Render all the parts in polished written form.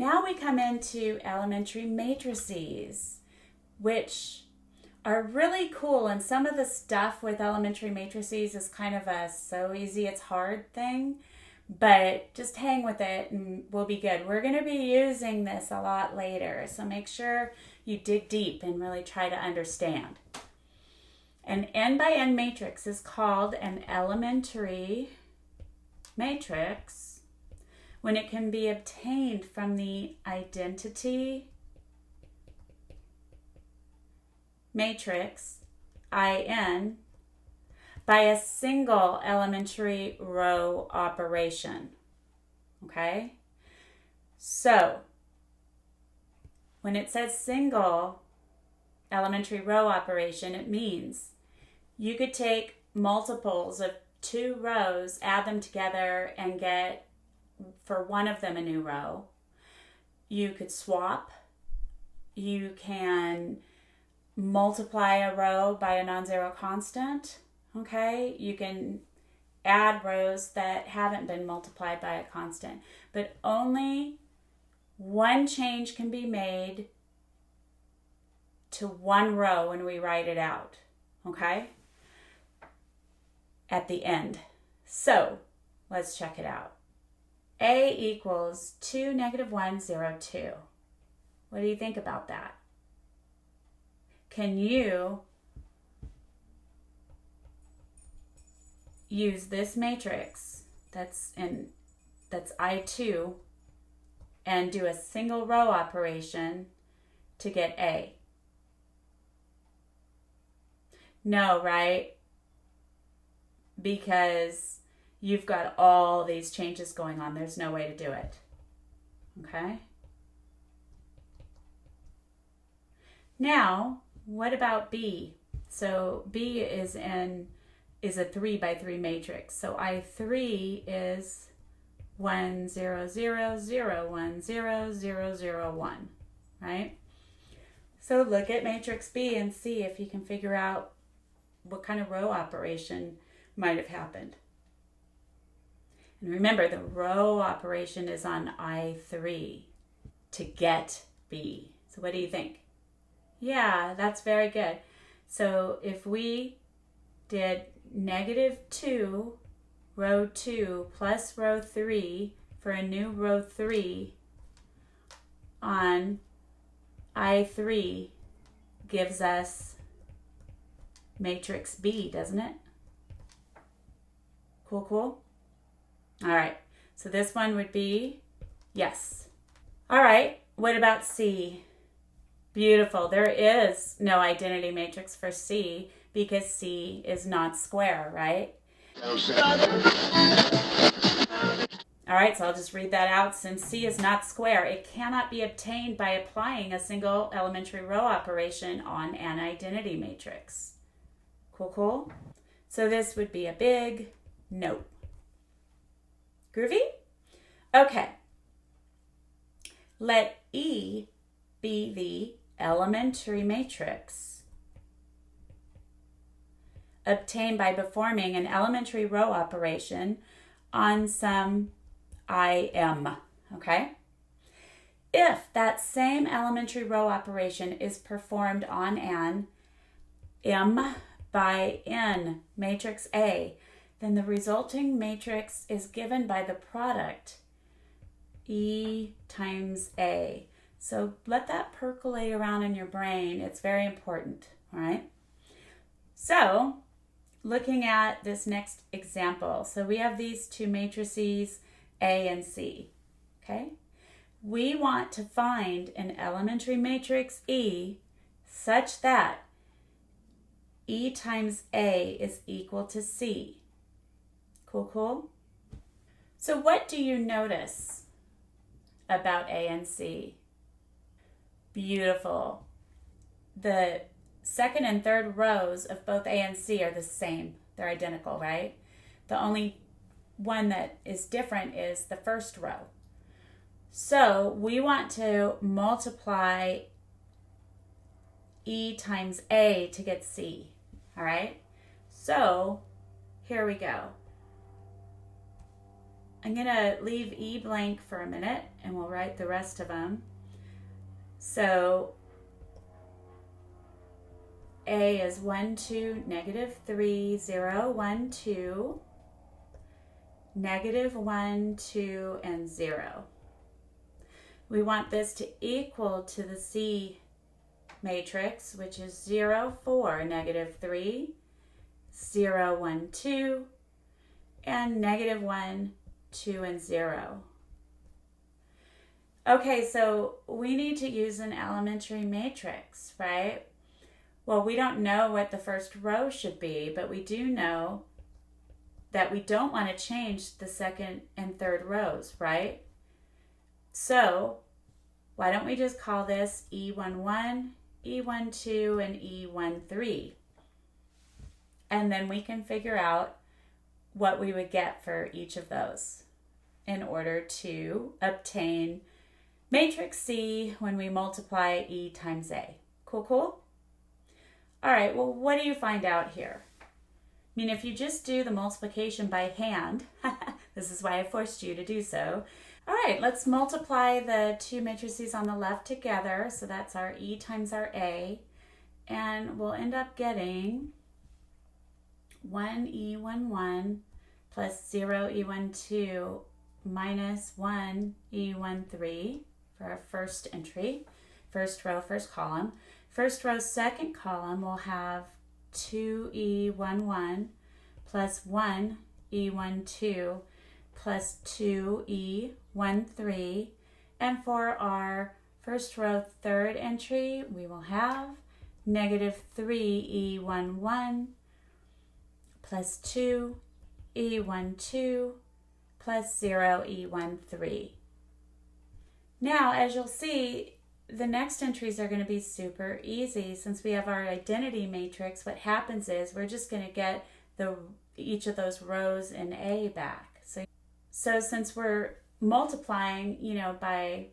now we come into elementary matrices, which are really cool. And some of the stuff with elementary matrices is kind of a so easy it's hard thing, but just hang with it and we'll be good. We're going to be using this a lot later, so make sure you dig deep and really try to understand. An n by n matrix is called an elementary matrix when it can be obtained from the identity matrix IN by a single elementary row operation. Okay? So, when it says single elementary row operation, it means you could take multiples of 2 rows, add them together, and get for one of them a new row. You could swap. You can multiply a row by a non-zero constant. Okay, you can add rows that haven't been multiplied by a constant, but only one change can be made to one row when we write it out, okay, at the end. So let's check it out. A equals 2, negative 1, 0, 2. What do you think about that? Can you use this matrix that's I2 and do a single row operation to get A? No, right? Because you've got all these changes going on. There's no way to do it. Okay? Now, what about B? So B is a 3 by 3 matrix. So I3 is 1, 0, 0, 0, 1, 0, 0, 0, 1, right? So look at matrix B and see if you can figure out what kind of row operation might have happened. And remember, the row operation is on I3 to get B. So what do you think? Yeah, that's very good. So if we did negative 2, row 2, plus row 3 for a new row 3 on I3 gives us matrix B, doesn't it? Cool, cool. All right, so this one would be yes. All right, what about C? Beautiful. There is no identity matrix for C because C is not square, right? All right, so I'll just read that out. Since C is not square, it cannot be obtained by applying a single elementary row operation on an identity matrix. Cool, cool? So this would be a big no. Groovy? Okay. Let E be the elementary matrix obtained by performing an elementary row operation on some IM, okay? If that same elementary row operation is performed on an M by N matrix A, then the resulting matrix is given by the product E times A. So let that percolate around in your brain. It's very important, all right? So looking at this next example, so we have these two matrices, A and C, okay? We want to find an elementary matrix E such that E times A is equal to C. Cool, cool? So what do you notice about A and C? Beautiful. The second and third rows of both A and C are the same. They're identical, right? The only one that is different is the first row. So we want to multiply E times A to get C, all right? So here we go. I'm going to leave E blank for a minute and we'll write the rest of them. So A is 1, 2, negative 3, 0, 1, 2, negative 1, 2, and 0. We want this to equal to the C matrix, which is 0, 4, negative 3, 0, 1, 2, and negative 1, 2, and 0. Okay, so we need to use an elementary matrix, right? Well, we don't know what the first row should be, but we do know that we don't want to change the second and third rows, right? So why don't we just call this E11, E12, and E13? And then we can figure out what we would get for each of those in order to obtain matrix C when we multiply E times A. Cool, cool? All right, well, what do you find out here? I mean, if you just do the multiplication by hand, this is why I forced you to do so. All right, let's multiply the two matrices on the left together. So that's our E times our A. And we'll end up getting 1E11 plus 0E12 minus 1E13 for our first entry. First row, first column. First row, second column will have 2E11 plus 1E12 plus 2E13. And for our first row, third entry, we will have negative 3E11 plus 2E12 plus 0E13. Now, as you'll see, the next entries are going to be super easy. Since we have our identity matrix, what happens is we're just going to get each of those rows in A back. So since we're multiplying, by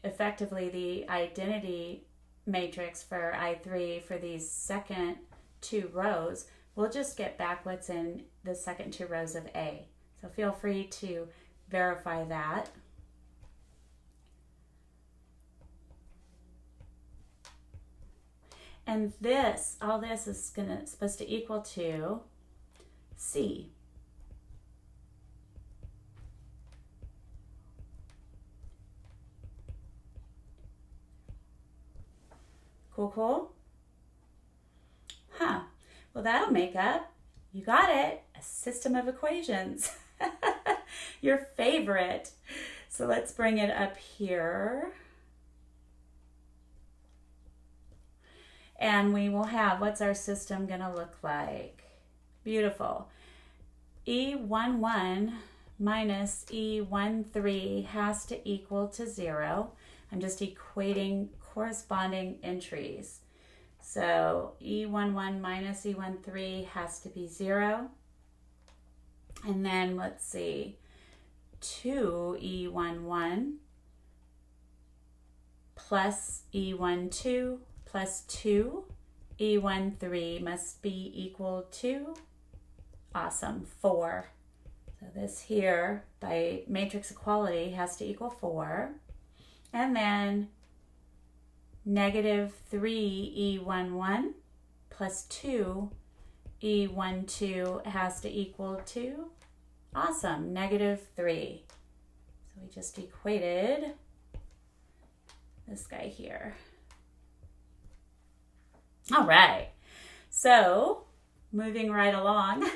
effectively the identity matrix for I3 for these second two rows, we'll just get back what's in the second two rows of A. So feel free to verify that. And all this is supposed to equal to C. Cool, cool? Huh. Well, that'll make up, you got it, a system of equations. Your favorite. So let's bring it up here. And we will have, what's our system going to look like? Beautiful. E11 minus E13 has to equal to 0. I'm just equating corresponding entries. So E11 minus E13 has to be 0. And then let's see, 2E11 plus E12 plus 2E13 must be equal to, awesome, 4. So this here, by matrix equality, has to equal 4. And then negative 3E11 plus 2E12 has to equal to, awesome, negative 3. So we just equated this guy here. All right, so moving right along,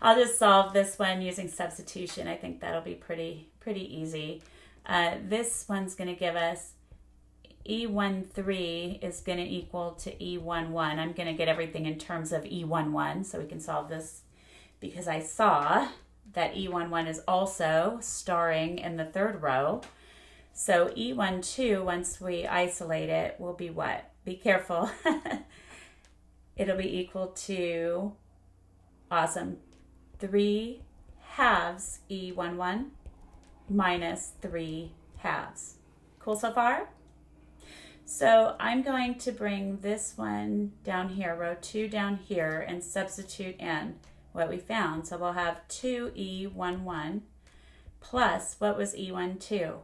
I'll just solve this one using substitution. I think that'll be pretty easy. This one's going to give us E13 is going to equal to E11. I'm going to get everything in terms of E11 so we can solve this because I saw that E11 is also starring in the third row. So E12, once we isolate it, will be what? Be careful. It'll be equal to, awesome, 3 halves E11 minus 3 halves. Cool so far? So I'm going to bring this one down here, row 2 down here, and substitute in what we found. So we'll have 2E11 plus, what was E12?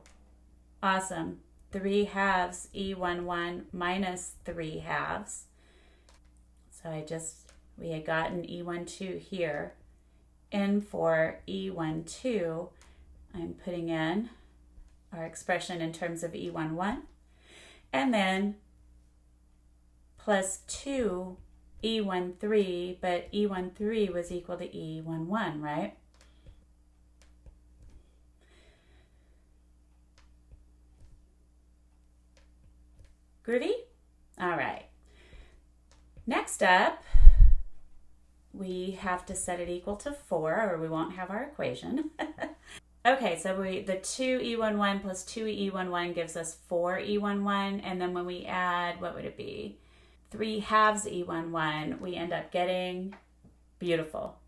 Awesome. 3 halves E11 minus 3 halves. So we had gotten E12 here. And for E12, I'm putting in our expression in terms of E11. And then plus 2 E13, but E13 was equal to E11, right? Groovy? All right. Next up, we have to set it equal to 4 or we won't have our equation. Okay, so the 2E11 plus 2E11 gives us 4E11, and then when we add, what would it be? 3 halves E11, we end up getting, beautiful,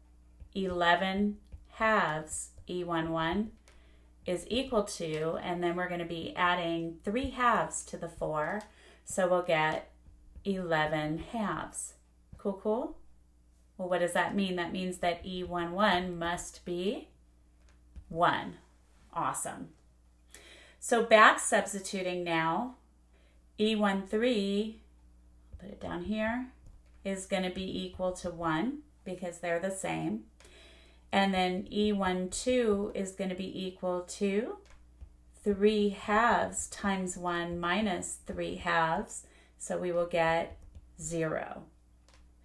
11 halves E11 is equal to, and then we're going to be adding 3 halves to the 4, so we'll get 11 halves. Cool, cool? Well, what does that mean? That means that E11 must be 1. Awesome. So back substituting now, E13, put it down here, is going to be equal to 1 because they're the same. And then E12 is going to be equal to 3 halves times 1 minus 3 halves. So we will get 0.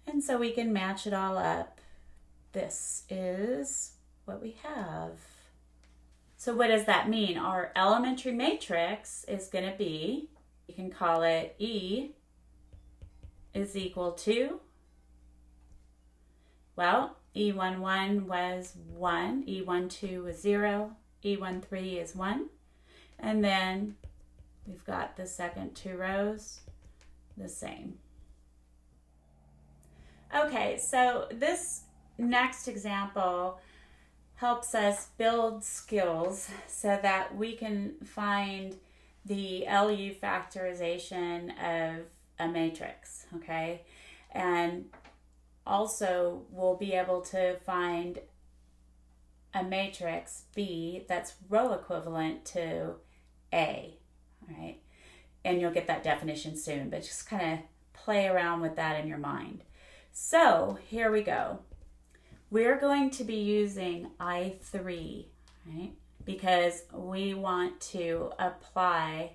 And so we can match it all up. This is what we have. So what does that mean? Our elementary matrix is going to be, you can call it E is equal to, well, E11 was 1, E12 was 0, E13 is 1, and then we've got the second 2 rows the same. Okay, so this next example helps us build skills so that we can find the LU factorization of a matrix, okay? And also we'll be able to find a matrix B that's row equivalent to A, right? And you'll get that definition soon, but just kind of play around with that in your mind. So here we go. We're going to be using I3, right? Because we want to apply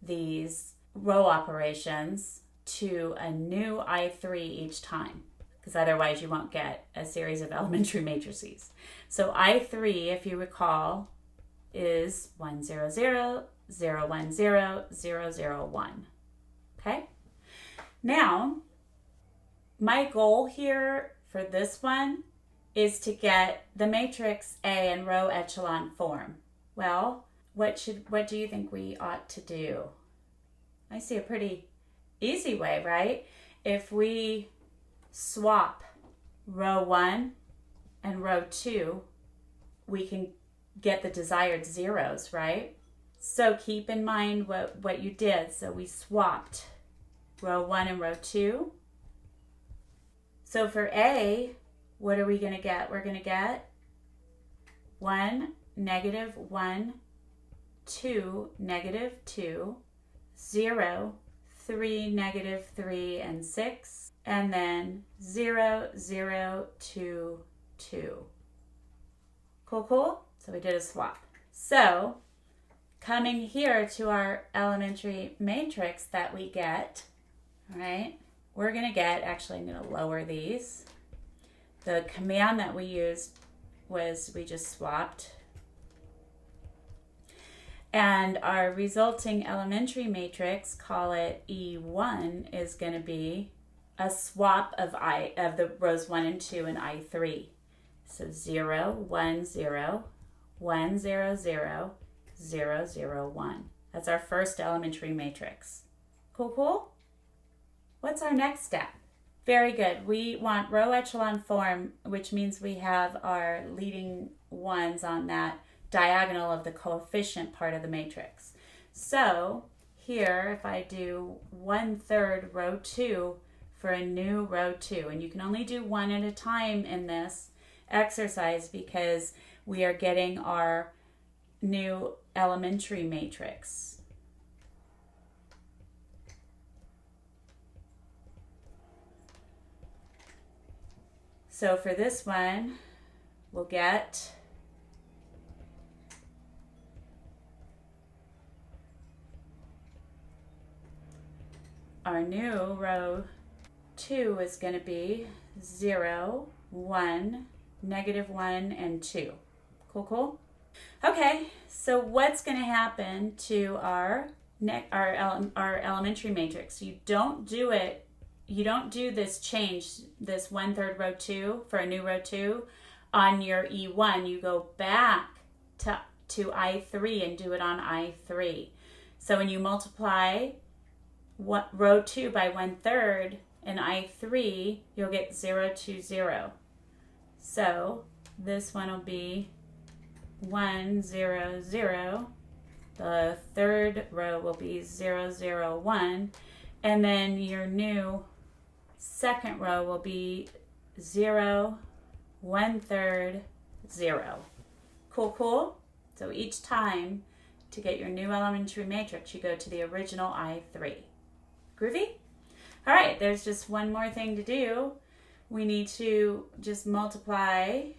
these row operations to a new I3 each time, because otherwise you won't get a series of elementary matrices. So I3, if you recall, is 1, 0, 0, 0, 1, 0, 0, 0, 1. Okay? Now, my goal here for this one is to get the matrix A in row echelon form. Well, what do you think we ought to do? I see a pretty easy way, right? If we swap row 1 and row 2, we can get the desired zeros, right? So keep in mind what you did. So we swapped row 1 and row 2. So for A, what are we going to get? We're going to get 1, negative 1, 2, negative 2, 0, 3, negative 3, and 6, and then 0, 0, 2, 2. Cool, cool? So we did a swap. So coming here to our elementary matrix that we get, all right, we're going to get, actually I'm going to lower these. The command that we used was we just swapped. And our resulting elementary matrix, call it E1, is going to be a swap of the rows 1 and 2 in I3. So 0, 1, 0, 1, 0, 0, 0, 0, 1. That's our first elementary matrix. Cool, cool? What's our next step? Very good. We want row echelon form, which means we have our leading ones on that diagonal of the coefficient part of the matrix. So here, if I do 1/3 row 2 for a new row 2, and you can only do one at a time in this exercise because we are getting our new elementary matrix. So for this one, we'll get our new row 2 is going to be 0, 1, -1, and 2. Cool, cool? Okay, so what's going to happen to our elementary matrix? You don't do this change, this 1/3 row 2 for a new row 2 on your E1. You go back to I3 and do it on I3. So when you multiply row 2 by 1/3 in I3, you'll get 0, 2, 0. So this one will be 1, 0, 0. The third row will be 0, 0, 1. And then your new second row will be 0, 1/3, 0. Cool, cool? So each time to get your new elementary matrix, you go to the original I3. Groovy? All right, there's just one more thing to do. We need to just multiply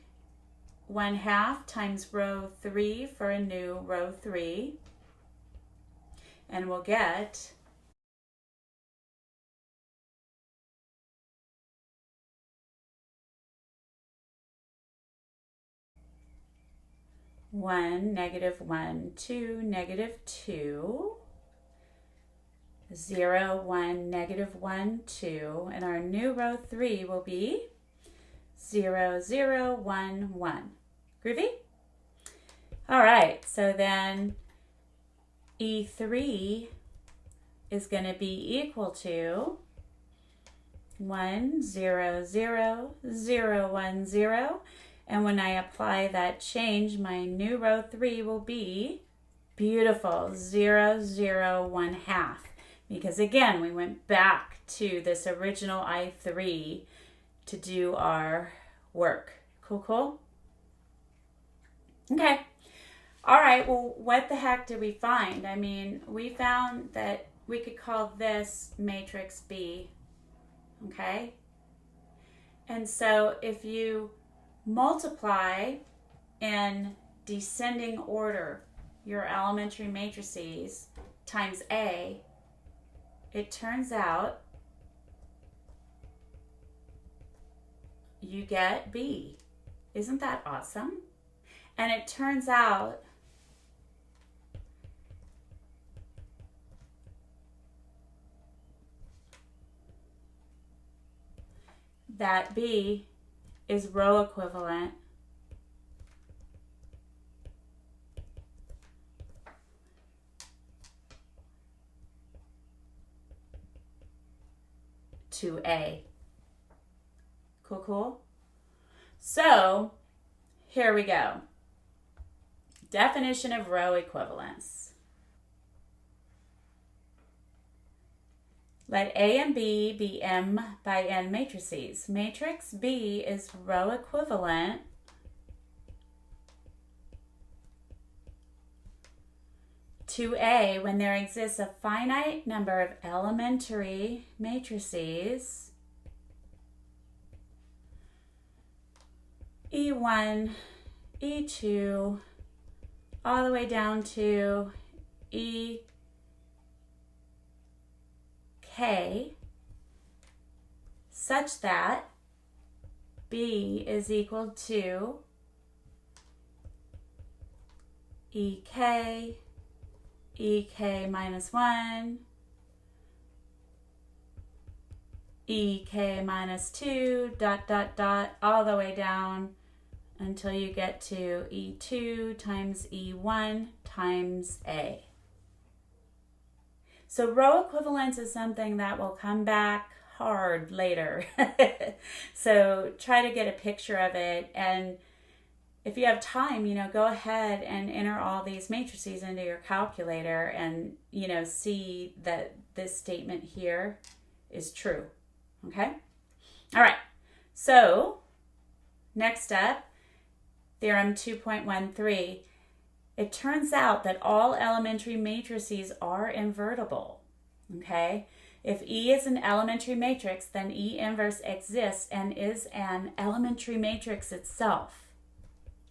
1/2 times row 3 for a new row 3. And we'll get 1, -1, 2, -2. 0, 1, -1, 2, and our new row 3 will be 0, 0, 1, 1. Groovy? All right, so then E3 is going to be equal to 1, 0, 0, 0, 1, 0. And when I apply that change, my new row 3 will be beautiful, 0, 0, 1/2. Because again, we went back to this original I3 to do our work. Cool, cool? Okay. All right, well, what the heck did we find? I mean, we found that we could call this matrix B, okay? And so if you multiply in descending order your elementary matrices times A, it turns out you get B. Isn't that awesome? And it turns out that B is row equivalent to A. Cool, cool? So here we go. Definition of row equivalence. Let A and B be M by N matrices. Matrix B is row equivalent to A when there exists a finite number of elementary matrices E1, E2, all the way down to EK, such that B is equal to EK, EK minus 1, EK minus 2, ... all the way down until you get to E2 times E1 times A. So row equivalence is something that will come back hard later. So try to get a picture of it, and if you have time, go ahead and enter all these matrices into your calculator and, see that this statement here is true. Okay? All right. So next step, theorem 2.13, it turns out that all elementary matrices are invertible, okay? If E is an elementary matrix, then E inverse exists and is an elementary matrix itself.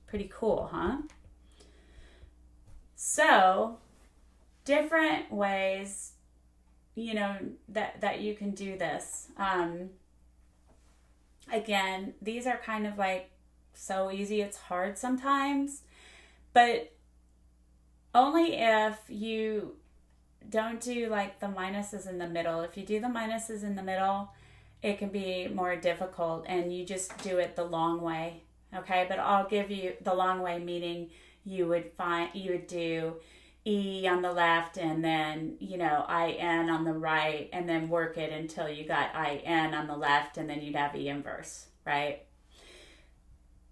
Pretty cool, huh? So, different ways, you know, that you can do this. Again, these are kind of like so easy, it's hard sometimes, but only if you don't do like the minuses in the middle. If you do the minuses in the middle, it can be more difficult and you just do it the long way, okay? But I'll give you the long way, meaning you would do E on the left and then, you know, IN on the right and then work it until you got IN on the left and then you'd have E inverse, right?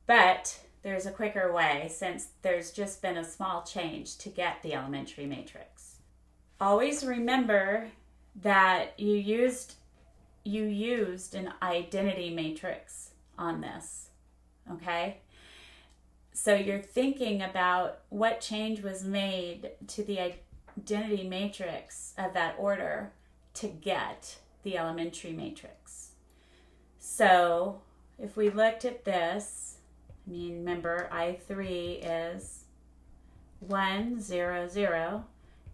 But there's a quicker way since there's just been a small change to get the elementary matrix. Always remember that you used an identity matrix on this, okay? So you're thinking about what change was made to the identity matrix of that order to get the elementary matrix. So if we looked at this, I mean, remember I3 is 1, 0, 0,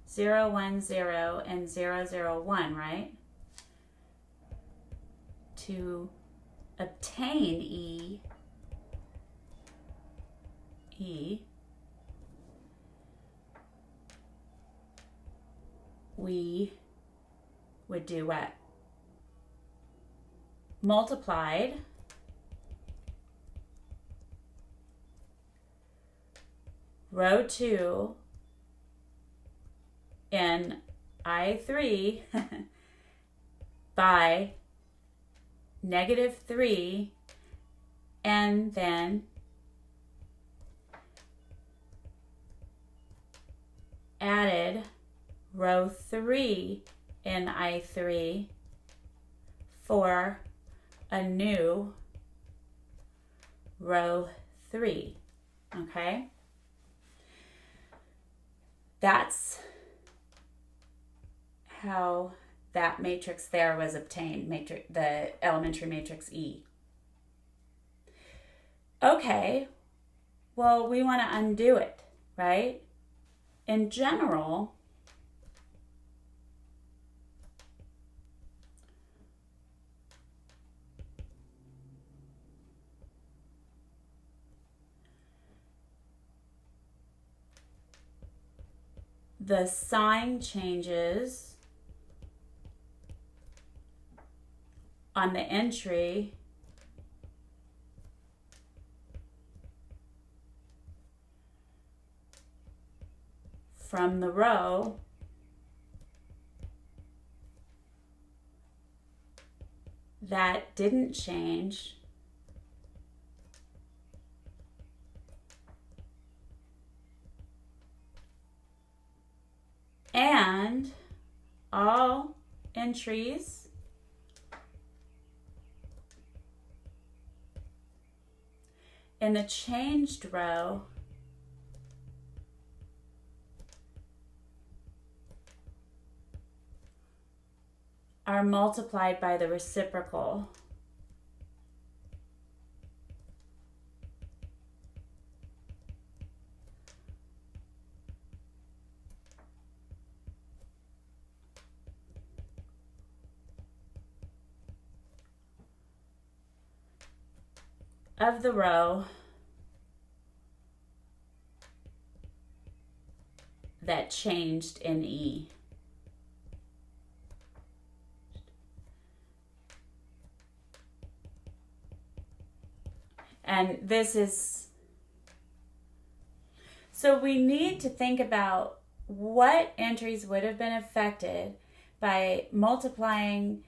0, 1, 0, and 0, 0, 1, right? To obtain E, we would do what? Multiplied row 2 in I3 by -3 and then added row 3 in I3 for a new row 3, okay? That's how that matrix there was obtained, the elementary matrix E. Okay, well, we want to undo it, right? In general, the sign changes on the entry from the row that didn't change and all entries in the changed row are multiplied by the reciprocal of the row that changed in E. And this is, so we need to think about what entries would have been affected by multiplying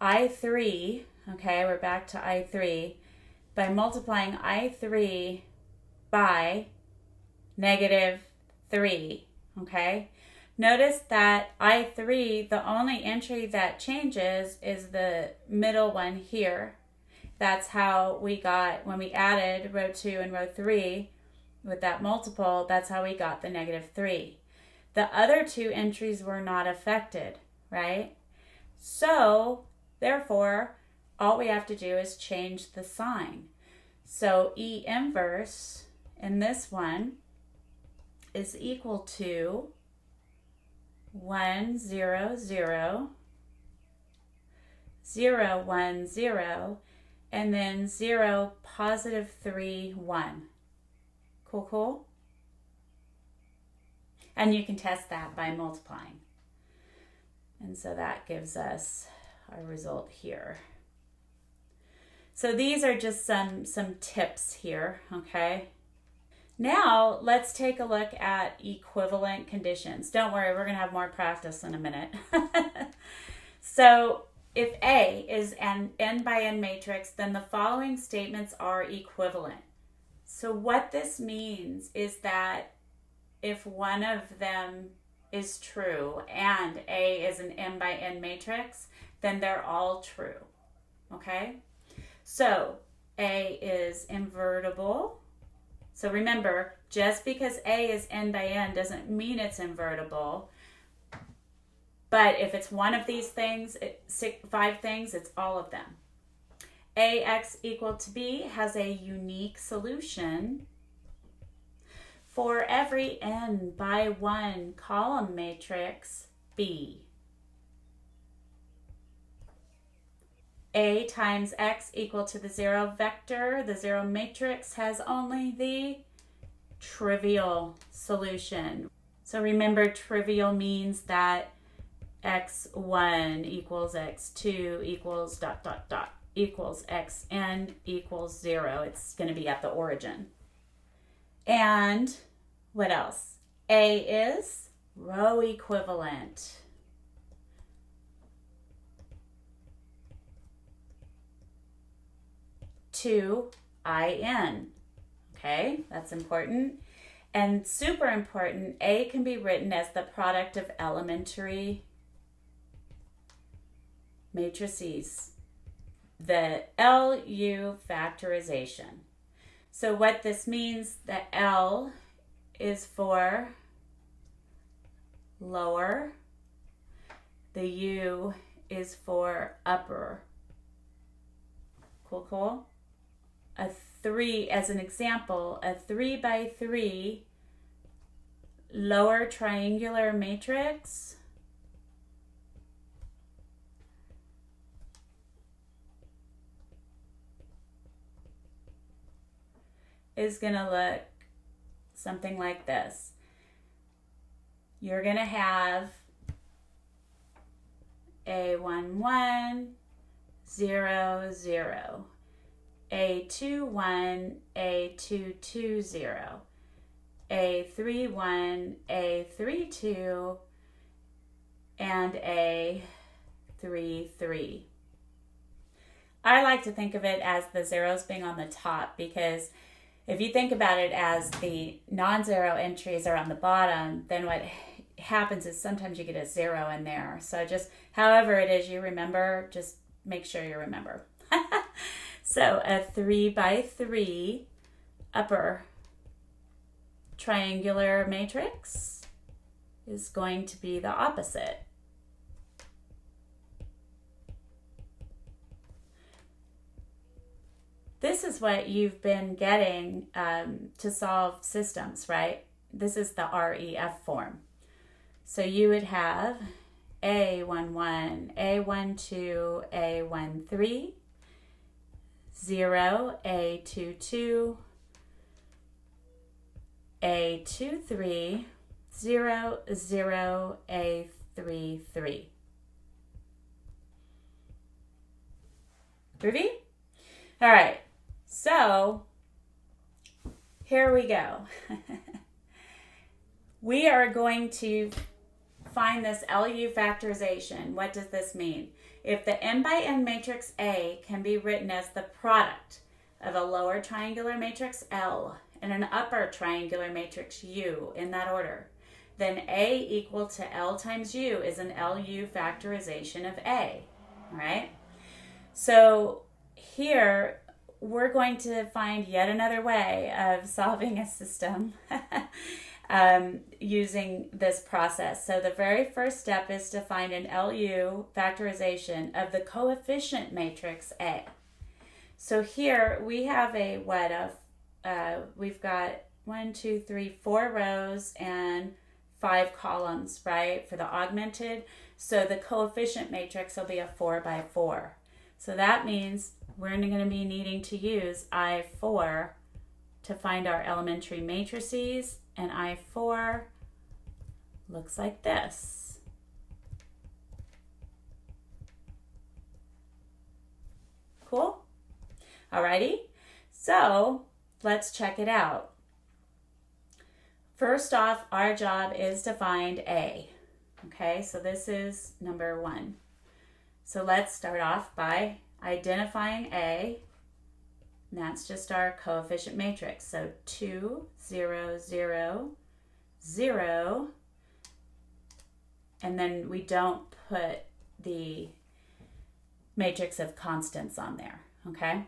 I3, okay, we're back to I3, by multiplying I3 by -3, okay? Notice that I3, the only entry that changes is the middle one here. That's how we got, when we added row 2 and row 3 with that multiple, that's how we got the -3. The other two entries were not affected, right? So, therefore, all we have to do is change the sign. So, E inverse in this one is equal to 1, 0, 0, 0, 1, 0, and then 0, positive 3, 1. Cool, cool? And you can test that by multiplying. And so that gives us our result here. So these are just some tips here, okay? Now let's take a look at equivalent conditions. Don't worry, we're going to have more practice in a minute. So if A is an n by n matrix, then the following statements are equivalent. So what this means is that if one of them is true and A is an n by n matrix, then they're all true, okay? So A is invertible. So remember, just because A is n by n doesn't mean it's invertible. But if it's one of these things, 5 things, it's all of them. AX equal to B has a unique solution for every n by 1 column matrix B. A times X equal to the 0 vector, the 0 matrix, has only the trivial solution. So remember, trivial means that x1 equals x2 equals ... equals xn equals 0. It's going to be at the origin. And what else? A is row equivalent. To IN. Okay, that's important. And super important, A can be written as the product of elementary matrices, the LU-Factorization. So what this means, the L is for lower, the U is for upper. Cool, cool? A 3, as an example, a 3 by 3 lower triangular matrix is going to look something like this. You're going to have A11, 0, 0. A21, A220, A31, A32, and A33. I like to think of it as the zeros being on the top, because if you think about it as the non-zero entries are on the bottom, then what happens is sometimes you get a 0 in there. So just however it is you remember, just make sure you remember. So a 3 by 3 upper triangular matrix is going to be the opposite. This is what you've been getting to solve systems, right? This is the REF form. So you would have A11, A12, A13, 0, A22, A23, 0, 0, A33. Groovy? All right, so here we go. We are going to find this LU factorization. What does this mean? If the n by n matrix A can be written as the product of a lower triangular matrix L and an upper triangular matrix U in that order, then A equal to L times U is an LU factorization of A, all right? So here we're going to find yet another way of solving a system using this process. So the very first step is to find an LU factorization of the coefficient matrix A. So here we have a what of, we've got 4 rows and 5 columns, right, for the augmented. So the coefficient matrix will be a 4 by 4. So that means we're going to be needing to use I4 to find our elementary matrices, and I4 looks like this. Cool? Alrighty, so let's check it out. First off, our job is to find A. Okay, so this is number 1. So let's start off by identifying A, and that's just our coefficient matrix. So 2, 0, 0, 0, and then we don't put the matrix of constants on there, okay?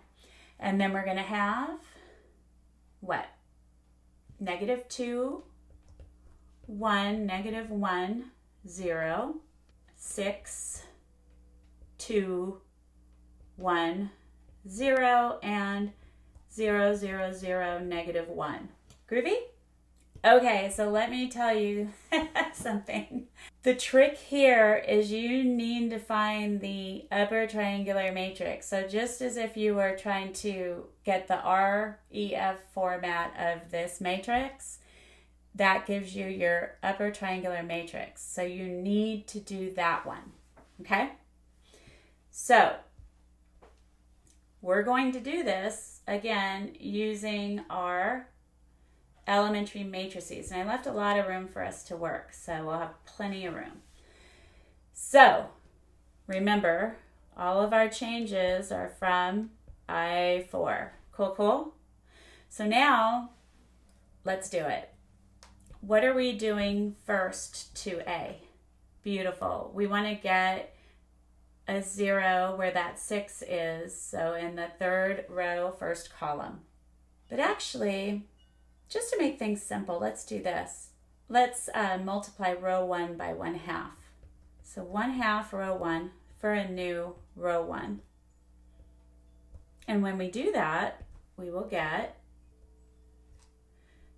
And then we're going to have what? -2, 1, -1, 0, 6, 2, 1, 0, and 0, 0, 0, -1. Groovy? Okay, so let me tell you something. The trick here is you need to find the upper triangular matrix. So just as if you were trying to get the REF format of this matrix, that gives you your upper triangular matrix. So you need to do that one, okay? So we're going to do this again using our elementary matrices. And I left a lot of room for us to work, so we'll have plenty of room. So remember, all of our changes are from I4. Cool, cool? So now let's do it. What are we doing first to A? Beautiful. We want to get a 0 where that 6 is, so in the 3rd row, 1st column. But actually, just to make things simple, let's do this. Let's multiply row 1 by 1/2. So 1/2 row 1 for a new row 1. And when we do that, we will get,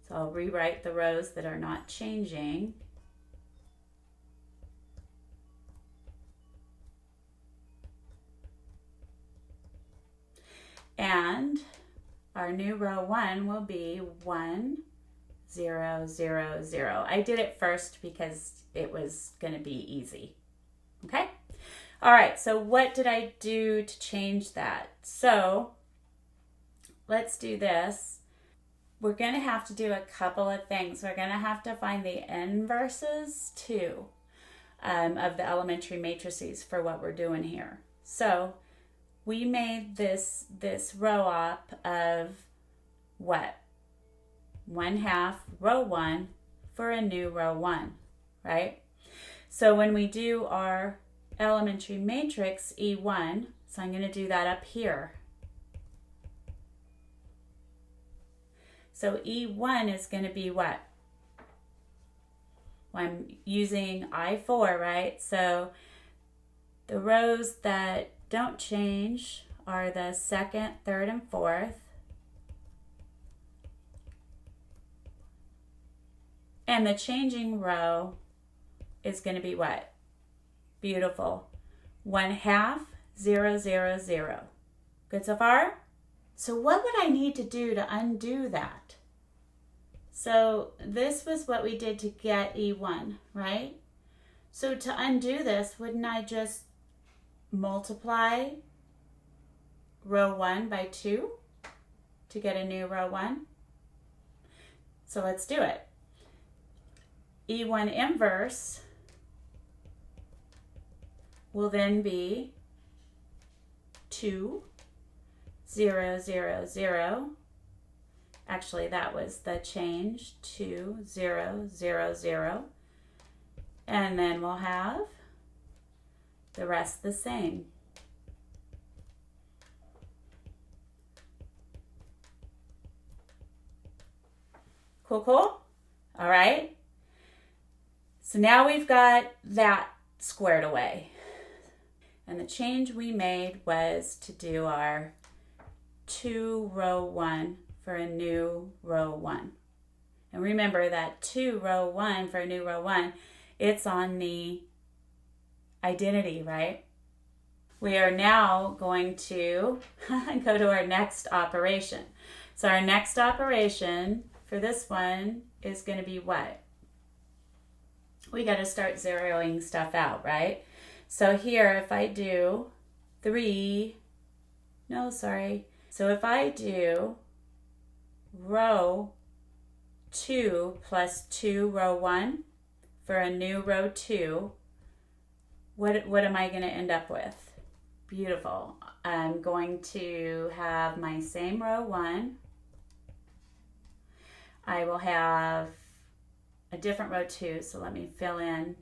so I'll rewrite the rows that are not changing. And our new row 1 will be 1, 0, 0, 0. I did it first because it was going to be easy. Okay? All right, so what did I do to change that? So let's do this. We're going to have to do a couple of things. We're going to have to find the inverses too of the elementary matrices for what we're doing here. So we made this row up of what? 1/2 row 1 for a new row 1, right? So when we do our elementary matrix E1, so I'm going to do that up here. So E1 is going to be what? Well, I'm using I4, right? So the rows that don't change are the 2nd, 3rd, and 4th. And the changing row is going to be what? Beautiful. 1/2, 0, 0, 0. Good so far? So what would I need to do to undo that? So this was what we did to get E1, right? So to undo this, wouldn't I just multiply row 1 by 2 to get a new row 1? So let's do it. E1 inverse will then be 2, 0, 0, 0. Actually, that was the change, 2, 0, 0, 0. And then we'll have the rest the same. Cool, cool? All right. So now we've got that squared away. And the change we made was to do our 2 row 1 for a new row 1. And remember that 2 row 1 for a new row 1, it's on the identity, right? We are now going to go to our next operation. So our next operation for this one is going to be what? We got to start zeroing stuff out, right? So here, if I do So if I do row 2 plus 2 row 1 for a new row 2, what am I going to end up with? Beautiful. I'm going to have my same row 1. I will have a different row 2, so let me fill in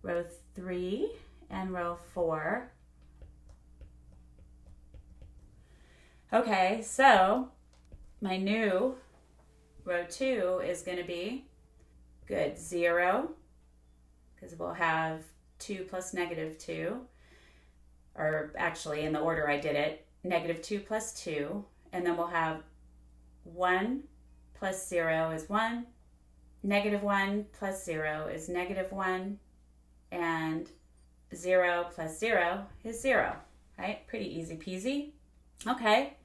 row 3 and row 4. Okay, so my new row 2 is going to be 0, because we'll have 2 plus -2, or actually in the order I did it, -2 plus 2, and then we'll have 1 plus 0 is 1, -1 plus 0 is -1, and 0 plus 0 is 0, right? Pretty easy peasy. Okay,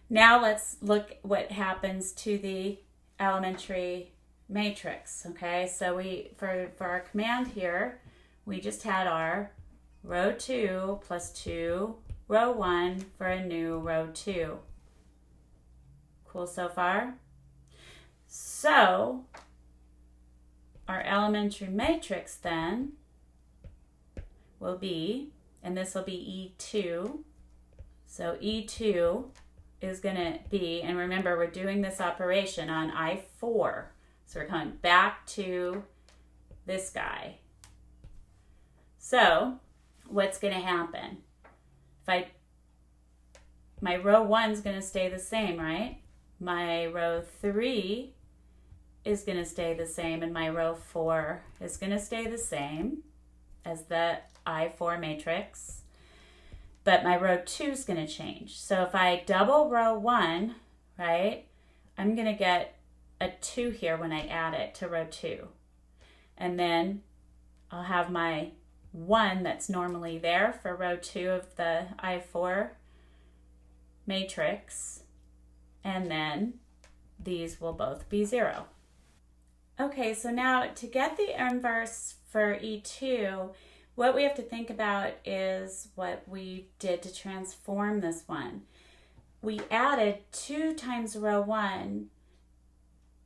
now let's look what happens to the elementary matrix. Okay, so for our command here, we just had our row 2 plus 2 row 1 for a new row 2. Cool so far? So our elementary matrix then will be, and this will be E2. So E2 is going to be, and remember we're doing this operation on I4. So we're coming back to this guy. So what's going to happen? My row 1 is going to stay the same, right? My row 3 is going to stay the same, and my row 4 is going to stay the same as the I4 matrix. But my row 2 is going to change. So if I double row 1, right, I'm going to get a 2 here when I add it to row 2. And then I'll have my 1 that's normally there for row 2 of the I4 matrix. And then these will both be 0. Okay, so now to get the inverse for E2, what we have to think about is what we did to transform this one. We added 2 times row 1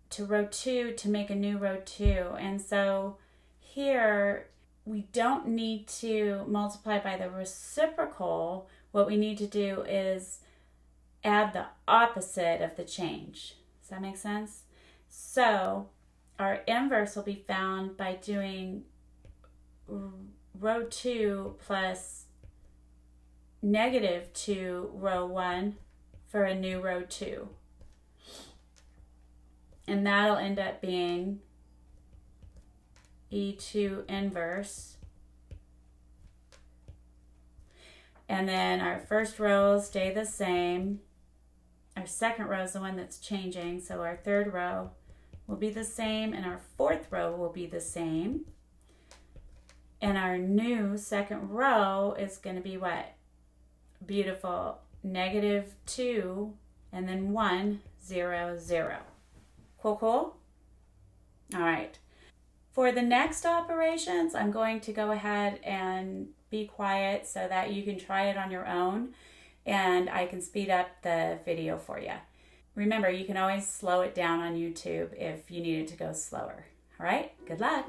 to row 2 to make a new row 2. And so here we don't need to multiply by the reciprocal. What we need to do is add the opposite of the change. Does that make sense? So our inverse will be found by doing row 2 plus -2 row 1 for a new row 2. And that'll end up being E2 inverse. And then our first row will stay the same. Our second row is the one that's changing, so our third row will be the same, and our fourth row will be the same. And our new second row is going to be what? Beautiful. -2 and then 1, 0, 0. Cool, cool? All right. For the next operations, I'm going to go ahead and be quiet so that you can try it on your own, and I can speed up the video for you. Remember, you can always slow it down on YouTube if you need it to go slower. All right, good luck.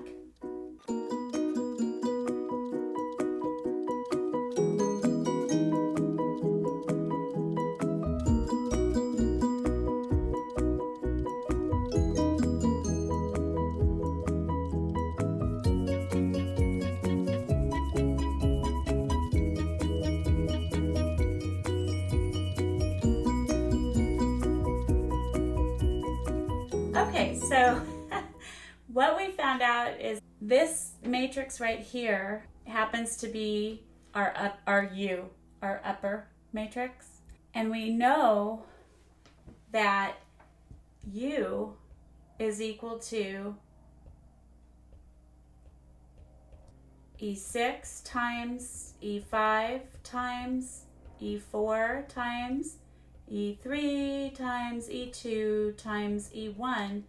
Okay, so what we found out is this matrix right here happens to be our U, our upper matrix. And we know that U is equal to E6 times E5 times E4 times E3 times E2 times E1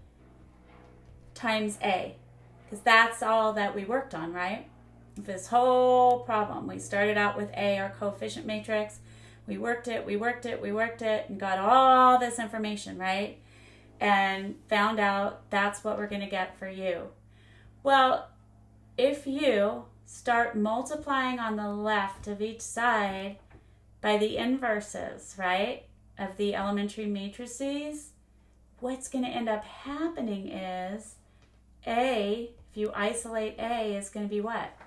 times A, because that's all that we worked on, right? This whole problem, we started out with A, our coefficient matrix. We worked it, and got all this information, right? And found out that's what we're going to get for U. Well, if you start multiplying on the left of each side by the inverses, right, of the elementary matrices, what's going to end up happening is A, if you isolate A, is going to be what?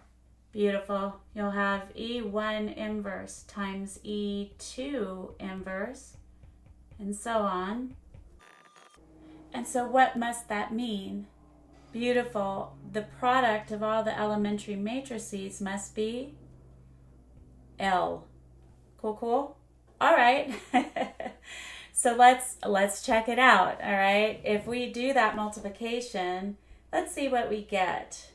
Beautiful. You'll have E1 inverse times E2 inverse, and so on. And so what must that mean? Beautiful. The product of all the elementary matrices must be L. Cool? All right. So let's check it out, all right? If we do that multiplication, let's see what we get.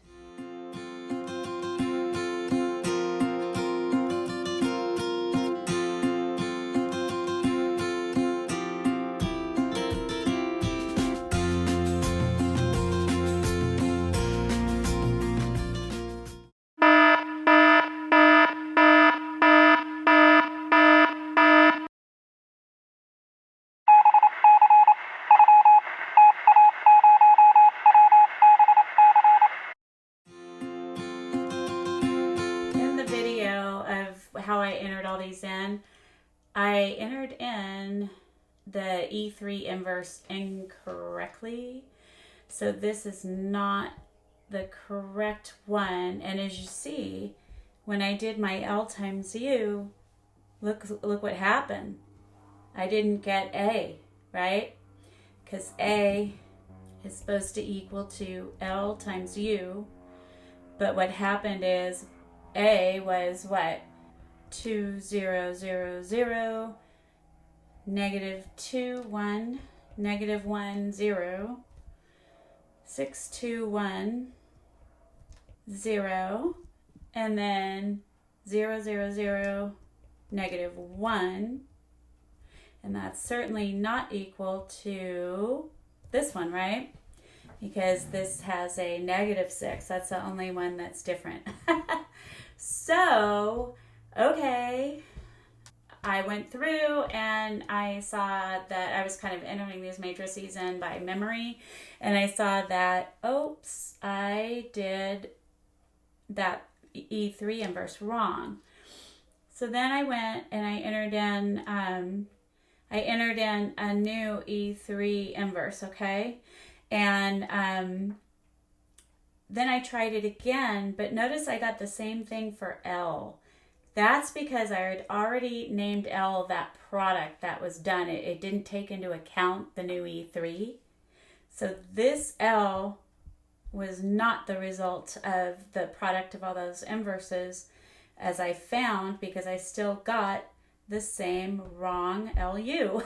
How I entered all these in, I entered in the E3 inverse incorrectly, so this is not the correct one. And as you see, when I did my L times U, look what happened. I didn't get A, right? Because A is supposed to equal to L times U, but what happened is A was what? 2, 0, 0, 0, negative 2, 1, negative 1, 0, 6, 2, 1, 0, and then 0, 0, 0, negative 1. And that's certainly not equal to this one, right? Because this has a negative 6. That's the only one that's different. So, okay, I went through and I saw that I was kind of entering these matrices in by memory, and I saw that, oops, I did that E3 inverse wrong. So then I went and I entered in a new E3 inverse, okay? And then I tried it again, but notice I got the same thing for L. That's because I had already named L that product that was done. It didn't take into account the new E3. So this L was not the result of the product of all those inverses, as I found, because I still got the same wrong LU.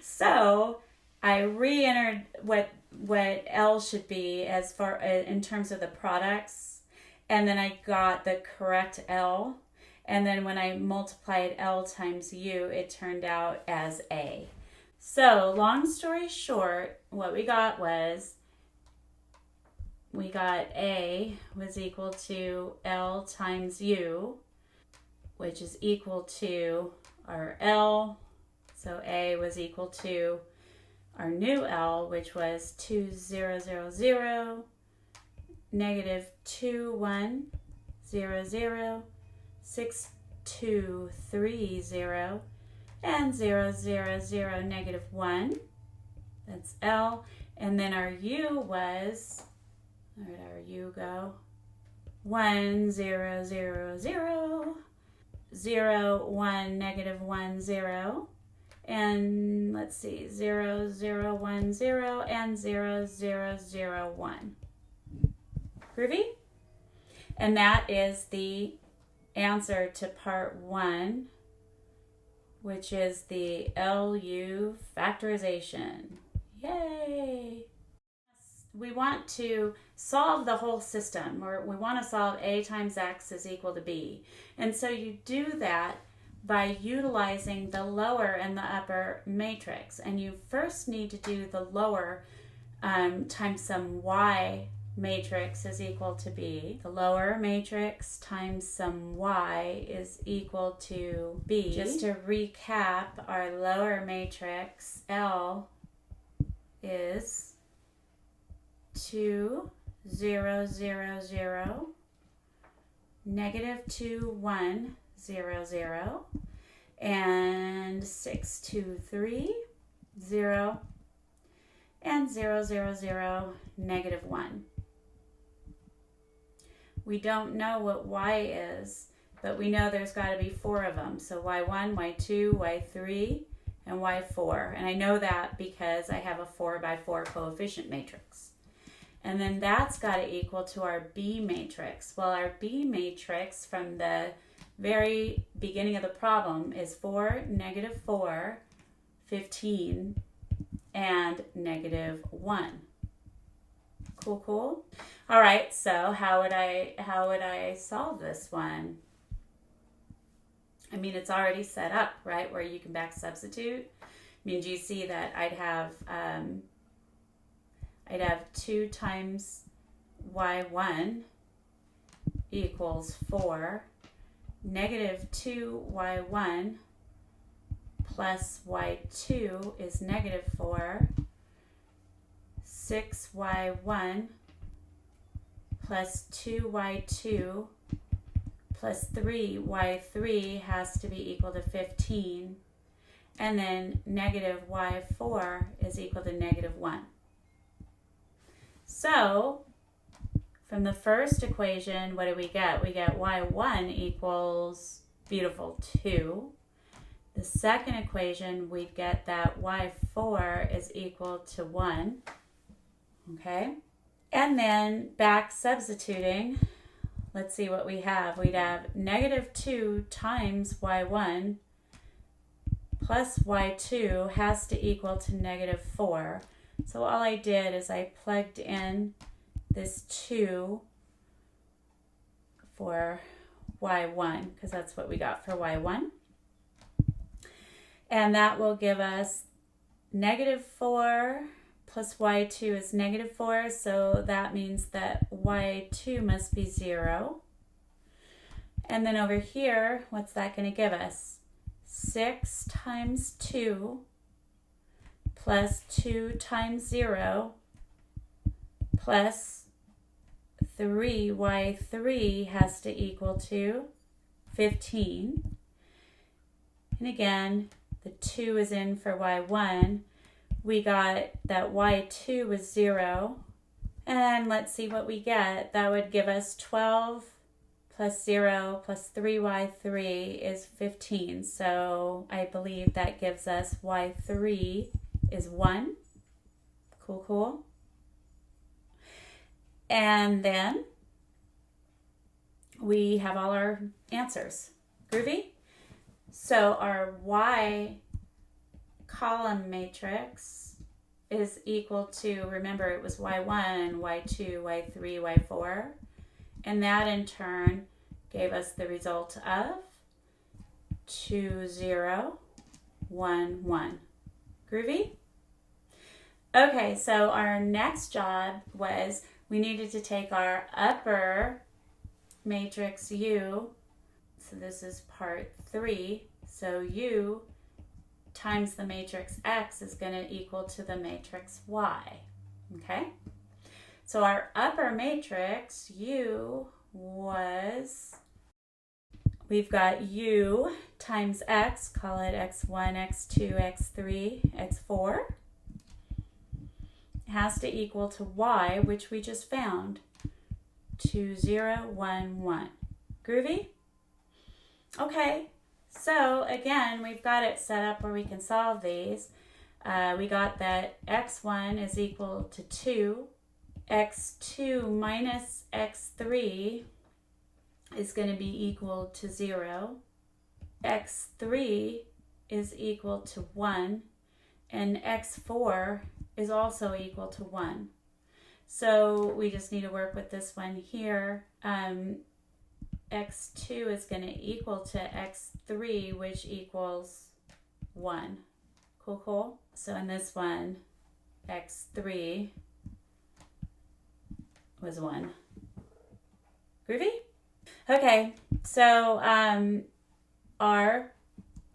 So I re-entered what L should be as far in terms of the products, and then I got the correct L, and then when I multiplied L times U, it turned out as A. So long story short, what we got was A was equal to L times U, which is equal to our L. So A was equal to our new L, which was 2, 0, 0, 0, negative 2, 1, 0, 0, 6, 2, 3, 0, and 0, 0, 0, negative 1. That's L. And then our U was, where did our U go? 1, 0, 0, 0, 0, 1, negative 1, 0. and let's see, 0, 0, 1, 0, and 0, 0, 0, 1. Groovy? And that is the answer to part 1, which is the LU factorization. Yay! We want to solve the whole system, or we want to solve a times x is equal to b. And so you do that by utilizing the lower and the upper matrix. And you first need to do the lower times some y matrix is equal to b. The lower matrix times some y is equal to b. Just to recap, our lower matrix L is 2, 0, 0, 0, negative 2, 1, 0, 0, and 6, 2, 3, 0, and 0, 0, 0, negative 1. We don't know what y is, but we know there's got to be 4 of them. So y1, y2, y3, and y4. And I know that because I have a 4 by 4 coefficient matrix. And then that's got to equal to our B matrix. Well, our B matrix from the very beginning of the problem is 4, negative 4, 15, and negative 1. Cool, cool. All right, so how would I solve this one? I mean, it's already set up, right, where you can back substitute. I mean, do you see that I'd have 2 times y1 equals 4, negative 2y1 plus y2 is negative 4, 6y1 plus 2y2 plus 3y3 has to be equal to 15, and then negative y4 is equal to negative 1. So, from the first equation, what do we get? We get y1 equals, beautiful, 2. The second equation, we'd get that y4 is equal to 1. Okay? And then back substituting, let's see what we have. We'd have negative 2 times y1 plus y2 has to equal to negative 4. So all I did is I plugged in this 2 for y1, because that's what we got for y1. And that will give us negative 4 plus y2 is negative 4, so that means that y2 must be 0. And then over here, what's that going to give us? 6 times 2 plus 2 times 0 plus 3y3 has to equal to 15. And again, the 2 is in for y1. We got that y2 was 0. And let's see what we get. That would give us 12 plus 0 plus 3y3 is 15. So I believe that gives us y3 is 1. Cool, cool. And then we have all our answers. Groovy? So our y column matrix is equal to, remember it was y1, y2, y3, y4. And that in turn gave us the result of 2, 0, 1, 1. Groovy? Okay, so our next job was we needed to take our upper matrix U, so this is part 3, so U times the matrix X is going to equal to the matrix Y, okay? So our upper matrix U was, we've got U times X, call it X1, X2, X3, X4. Has to equal to y, which we just found, 2, 0, 1, 1. Groovy? Okay, So again, we've got it set up where we can solve these. We got that x1 is equal to 2. x2 minus x3 is going to be equal to 0. x3 is equal to 1. And x4 is also equal to 1. So we just need to work with this one here. X2 is going to equal to x3, which equals 1. Cool, cool. So in this one, x3 was 1. Groovy? Okay, so our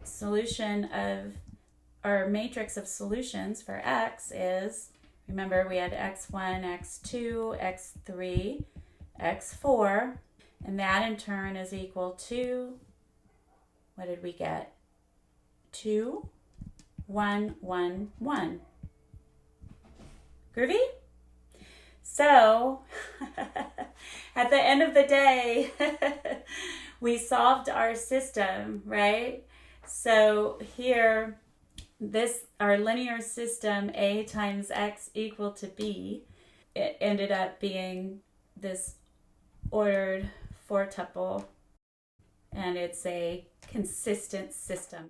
solution of our matrix of solutions for x is, remember we had x1, x2, x3, x4, and that in turn is equal to, what did we get? 2, 1, 1, 1. Groovy? So, at the end of the day, we solved our system, right? So here, our linear system, a times x equal to b, it ended up being this ordered 4-tuple, and it's a consistent system.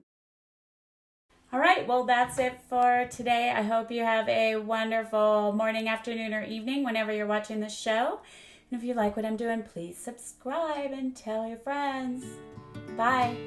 All right, well, that's it for today. I hope you have a wonderful morning, afternoon, or evening whenever you're watching the show. And if you like what I'm doing, please subscribe and tell your friends. Bye.